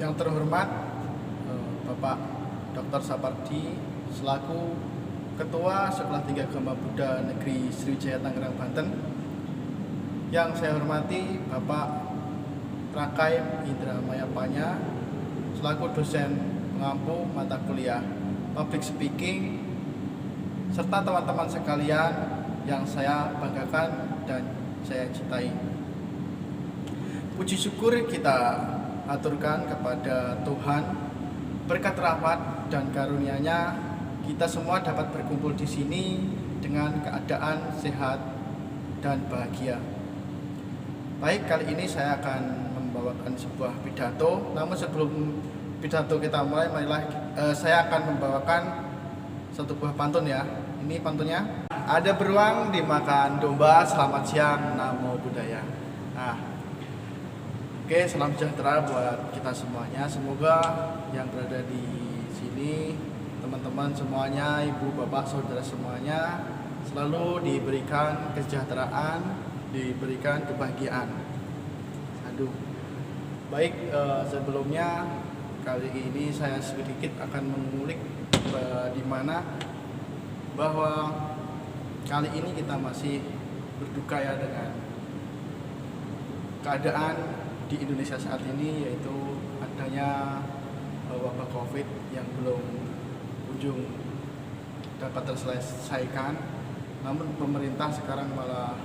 Yang terhormat Bapak Dr. Sapardi selaku Ketua Sekolah Tinggi Agama Buddha Negeri Sriwijaya Tangerang, Banten. Yang saya hormati Bapak Prakaim Indra Mayapanya selaku dosen pengampu mata kuliah Public Speaking, serta teman-teman sekalian yang saya banggakan dan saya cintai. Puji syukur kita aturkan kepada Tuhan, berkat rahmat dan karunia-Nya kita semua dapat berkumpul di sini dengan keadaan sehat dan bahagia. Baik, kali ini saya akan membawakan sebuah pidato. Namun sebelum pidato kita mulai, marilah saya akan membawakan satu buah pantun ya. Ini pantunnya. Ada beruang dimakan domba, selamat siang, namo buddhaya. Nah, oke, salam sejahtera buat kita semuanya. Semoga yang berada di sini, teman-teman semuanya, ibu, bapak, saudara semuanya selalu diberikan kesejahteraan, diberikan kebahagiaan. Aduh. Baik, sebelumnya kali ini saya sedikit akan mengulik di mana bahwa kali ini kita masih berduka ya dengan keadaan di Indonesia saat ini, yaitu adanya wabah COVID yang belum ujung dapat terselesaikan. Namun pemerintah sekarang malah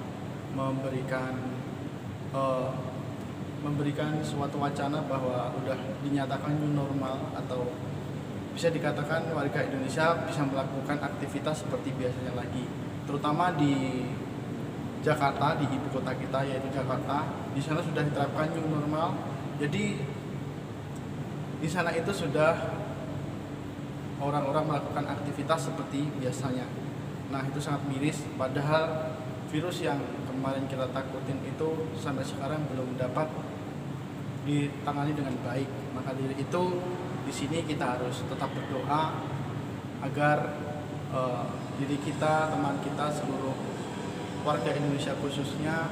memberikan suatu wacana bahwa udah dinyatakan new normal, atau bisa dikatakan warga Indonesia bisa melakukan aktivitas seperti biasanya lagi, terutama di Jakarta, di ibu kota kita yaitu Jakarta. Di sana sudah diterapkan new normal. Jadi di sana itu sudah orang-orang melakukan aktivitas seperti biasanya. Nah, itu sangat miris, padahal virus yang kemarin kita takutin itu sampai sekarang belum dapat ditangani dengan baik. Maka dari itu di sini kita harus tetap berdoa agar diri kita, teman kita, seluruh warga Indonesia khususnya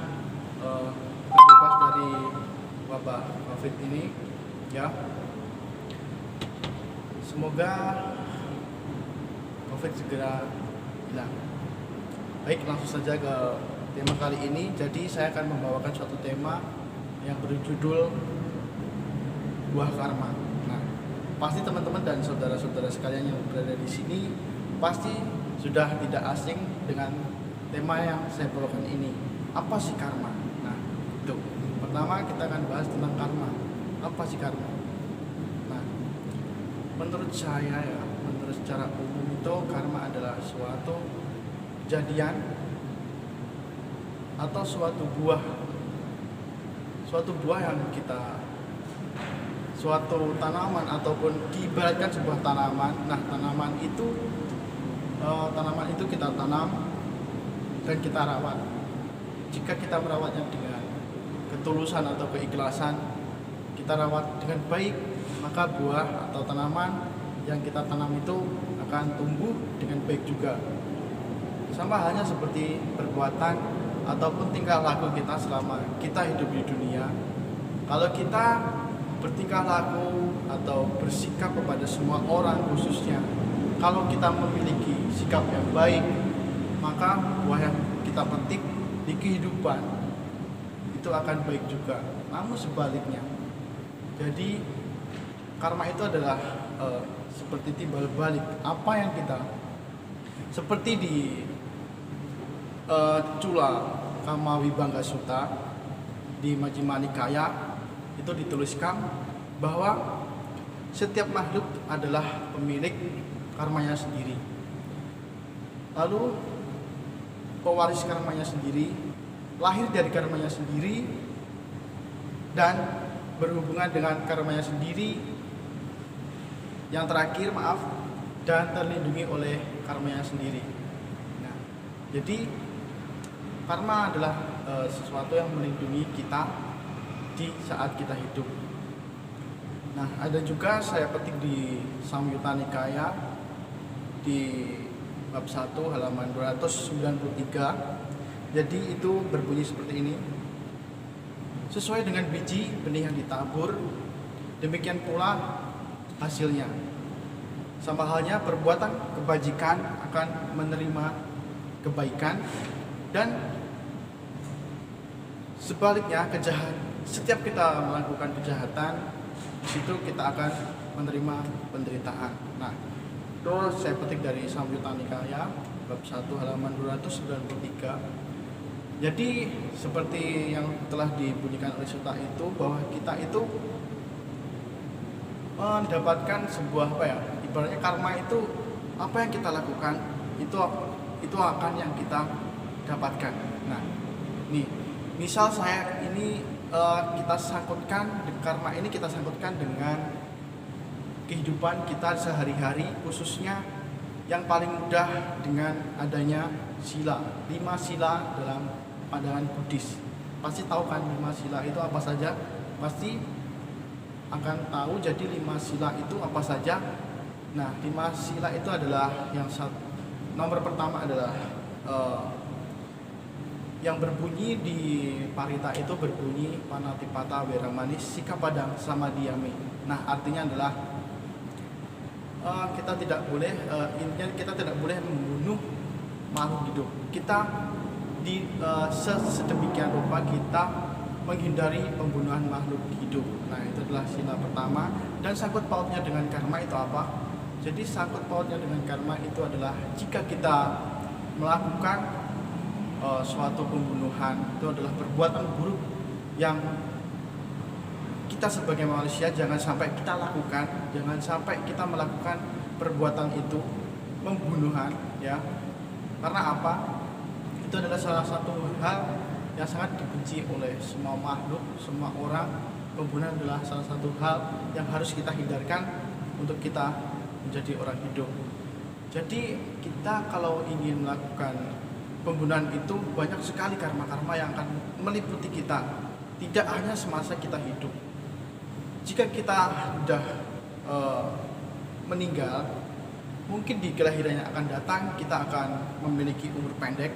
terbebas dari wabah COVID ini ya. Semoga COVID segera hilang. Baik, langsung saja ke tema kali ini. Jadi saya akan membawakan suatu tema yang berjudul buah karma. Nah, pasti teman-teman dan saudara-saudara sekalian yang berada di sini pasti sudah tidak asing dengan tema yang saya bawakan ini. Apa sih karma? Nah, itu. Pertama kita akan bahas tentang karma. Apa sih karma? Nah, menurut saya ya, menurut secara umum itu karma adalah suatu kejadian atau suatu buah yang suatu tanaman ataupun diibaratkan sebuah tanaman. Nah, tanaman itu kita tanam dan kita rawat. Jika kita merawatnya dengan ketulusan atau keikhlasan, kita rawat dengan baik, maka buah atau tanaman yang kita tanam itu akan tumbuh dengan baik juga. Sama halnya seperti perbuatan ataupun tingkah laku kita selama kita hidup di dunia. Kalau kita bertingkah laku atau bersikap kepada semua orang, khususnya kalau kita memiliki sikap yang baik, maka buah yang kita petik di kehidupan itu akan baik juga. Namun sebaliknya, jadi karma itu adalah seperti timbal balik apa yang kita, seperti di Cula Kamawibangga Sutta di Majjhima Nikaya itu dituliskan bahwa setiap makhluk adalah pemilik karmanya sendiri. Lalu pewaris karmanya sendiri, lahir dari karmanya sendiri, dan berhubungan dengan karmanya sendiri. Yang terakhir, dan terlindungi oleh karmanya sendiri. Nah, jadi karma adalah sesuatu yang melindungi kita di saat kita hidup. Nah, ada juga saya petik di Samyutta Nikaya di bab 1 halaman 293. Jadi itu berbunyi seperti ini. Sesuai dengan biji benih yang ditabur, demikian pula hasilnya. Sama halnya perbuatan kebajikan akan menerima kebaikan, dan sebaliknya setiap kita melakukan kejahatan, di situ kita akan menerima penderitaan. Nah, itu saya petik dari Samyutta Nikaya bab 1 halaman 293. Jadi seperti yang telah dibunyikan oleh Sutta itu, bahwa kita itu mendapatkan sebuah ibaratnya karma itu, apa yang kita lakukan itu akan yang kita dapatkan. Nah, nih misal saya ini kita sangkutkan karma ini, kita sangkutkan dengan kehidupan kita sehari-hari, khususnya yang paling mudah dengan adanya sila, 5 sila dalam pandangan Buddhis. Pasti tahu kan 5 sila itu apa saja? Pasti akan tahu. Jadi 5 sila itu apa saja? Nah, 5 sila itu adalah nomor pertama adalah yang berbunyi di Parita itu berbunyi Panatipata Weramani Sikapadang Samadhiyami. Nah, artinya adalah kita tidak boleh kita tidak boleh membunuh makhluk hidup. Kita sedemikian rupa kita menghindari pembunuhan makhluk hidup. Nah, itu adalah sila pertama. Dan sangkut pautnya dengan karma itu apa? Jadi sangkut pautnya dengan karma itu adalah jika kita melakukan suatu pembunuhan, itu adalah perbuatan buruk yang kita sebagai manusia jangan sampai kita lakukan, jangan sampai kita melakukan perbuatan itu, pembunuhan, ya. Karena apa? Itu adalah salah satu hal yang sangat dibenci oleh semua makhluk, semua orang. Pembunuhan adalah salah satu hal yang harus kita hindarkan untuk kita menjadi orang hidup. Jadi kita kalau ingin melakukan pembunuhan itu, banyak sekali karma-karma yang akan meliputi kita, tidak hanya semasa kita hidup. Jika kita sudah meninggal, mungkin di kelahiran yang akan datang kita akan memiliki umur pendek.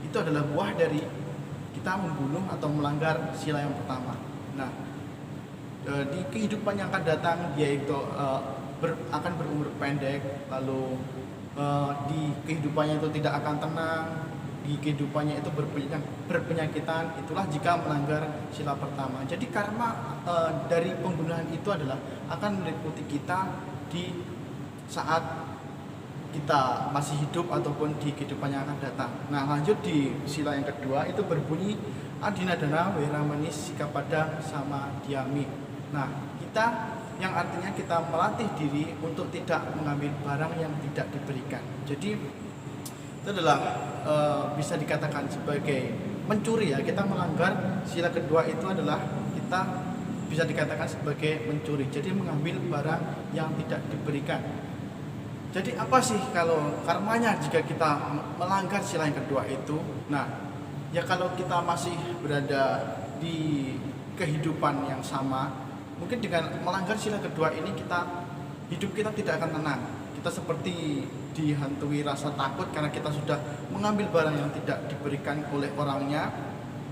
Itu adalah buah dari kita membunuh atau melanggar sila yang pertama. Nah, di kehidupan yang akan datang dia itu akan berumur pendek, lalu di kehidupannya itu tidak akan tenang, di kehidupannya itu berpenyakitan. Itulah jika melanggar sila pertama. Jadi karma dari pembunuhan itu adalah akan meliputi kita di saat kita masih hidup ataupun di kehidupan yang akan datang. Nah, lanjut di sila yang kedua itu berbunyi Adinadana Weramani Sikapadang Samadhiyami. Nah, kita yang artinya kita melatih diri untuk tidak mengambil barang yang tidak diberikan. Jadi itu adalah bisa dikatakan sebagai mencuri, ya. Kita melanggar sila kedua itu adalah kita bisa dikatakan sebagai mencuri. Jadi mengambil barang yang tidak diberikan. Jadi apa sih kalau karmanya jika kita melanggar sila yang kedua itu? Nah, ya kalau kita masih berada di kehidupan yang sama, mungkin dengan melanggar sila kedua ini hidup kita tidak akan tenang. Kita seperti dihantui rasa takut karena kita sudah mengambil barang yang tidak diberikan oleh orangnya.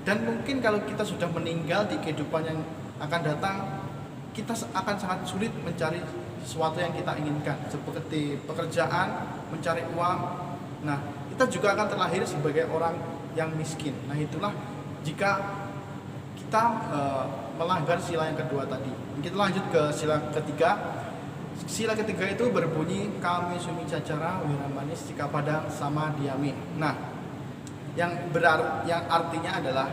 Dan mungkin kalau kita sudah meninggal di kehidupan yang akan datang, kita akan sangat sulit mencari sesuatu yang kita inginkan, seperti pekerjaan, mencari uang. Nah, kita juga akan terlahir sebagai orang yang miskin. Nah, itulah jika kita melanggar sila yang kedua tadi. Kita lanjut ke sila ketiga. Sila ketiga itu berbunyi Kami Sumi Cacara Weramani Sikapadang Samadhiyami. Nah, yang artinya adalah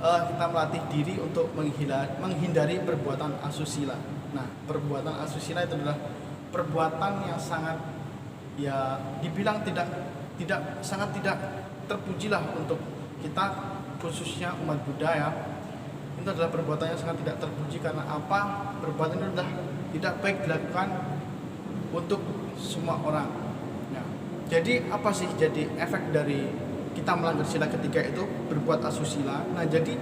kita melatih diri untuk menghindari perbuatan asusila. Nah, perbuatan asusila itu adalah perbuatan yang sangat, ya, dibilang sangat tidak terpujilah untuk kita, khususnya umat Buddha, ya. Itu adalah perbuatan yang sangat tidak terpuji. Karena apa? Perbuatan itu adalah tidak baik dilakukan untuk semua orang. Nah, jadi apa sih jadi efek dari kita melanggar sila ketiga itu, berbuat asusila? Nah, jadi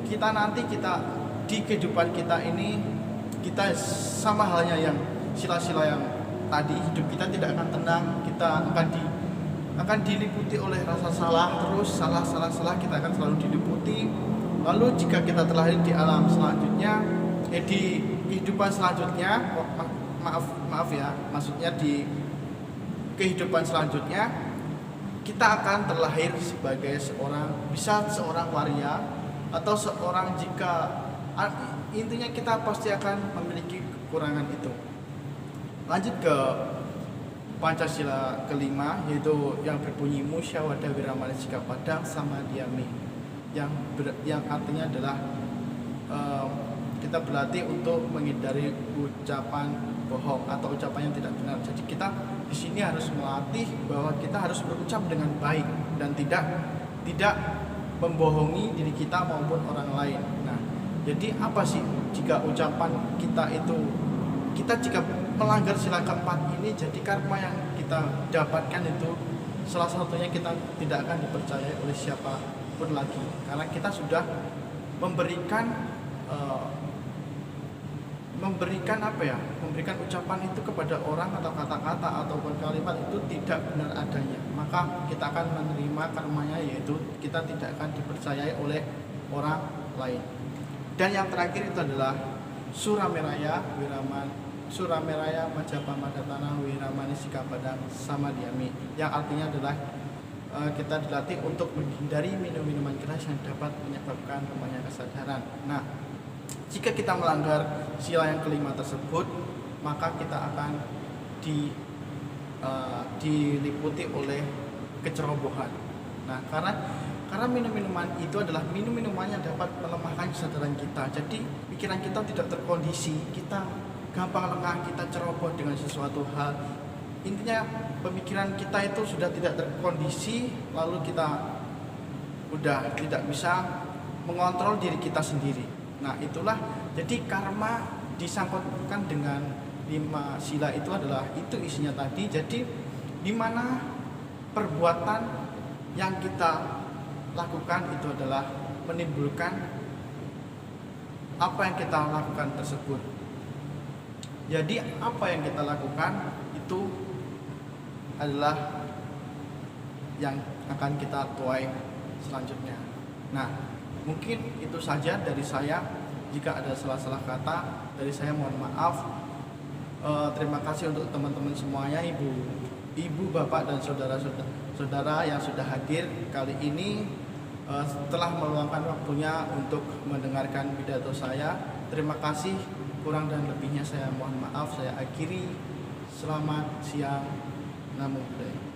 kita di kehidupan kita ini, kita sama halnya yang sila-sila yang tadi, hidup kita tidak akan tenang. Kita akan diliputi oleh rasa salah, terus salah kita akan selalu diliputi. Lalu jika kita terlahir di alam selanjutnya, di kehidupan selanjutnya, maaf ya, maksudnya di kehidupan selanjutnya kita akan terlahir sebagai seorang waria atau seorang, intinya kita pasti akan memiliki kekurangan itu. Lanjut ke Pancasila kelima, yaitu yang berbunyi musyawarah wiramana sikap padang sama diami, yang artinya adalah kita berlatih untuk menghindari ucapan bohong atau ucapan yang tidak benar. Jadi kita di sini harus melatih bahwa kita harus berucap dengan baik dan tidak membohongi diri kita maupun orang lain. Nah, jadi apa sih jika ucapan kita itu, jika melanggar sila keempat ini, jadi karma yang kita dapatkan itu salah satunya kita tidak akan dipercayai oleh siapapun lagi, karena kita sudah memberikan ucapan itu kepada orang atau kata-kata ataupun kalimat itu tidak benar adanya, maka kita akan menerima karmanya, yaitu kita tidak akan dipercayai oleh orang lain. Dan yang terakhir itu adalah Surameraya Majapahit Madatana Wiramani Sikapadang sama diami, yang artinya adalah kita dilatih untuk menghindari minuman keras yang dapat menyebabkan lemahnya kesadaran. Nah, jika kita melanggar sila yang kelima tersebut, maka kita akan diliputi oleh kecerobohan. Nah, karena minuman itu adalah minuman yang dapat melemahkan kesadaran kita. Jadi pikiran kita tidak terkondisi, kita gampang lengah, kita ceroboh dengan sesuatu hal. Intinya pemikiran kita itu sudah tidak terkondisi, lalu kita udah tidak bisa mengontrol diri kita sendiri. Nah, itulah jadi karma disangkutkan dengan 5 sila itu adalah itu isinya tadi. Jadi di mana perbuatan yang kita lakukan itu adalah menimbulkan apa yang kita lakukan tersebut. Jadi apa yang kita lakukan itu adalah yang akan kita tuai selanjutnya. Nah, mungkin itu saja dari saya. Jika ada salah-salah kata dari saya, mohon maaf. Terima kasih untuk teman-teman semuanya, ibu, bapak, dan saudara-saudara yang sudah hadir kali ini, setelah meluangkan waktunya untuk mendengarkan pidato saya. Terima kasih. Kurang dan lebihnya saya mohon maaf. Saya akhiri. Selamat siang. Namo Buddhaya.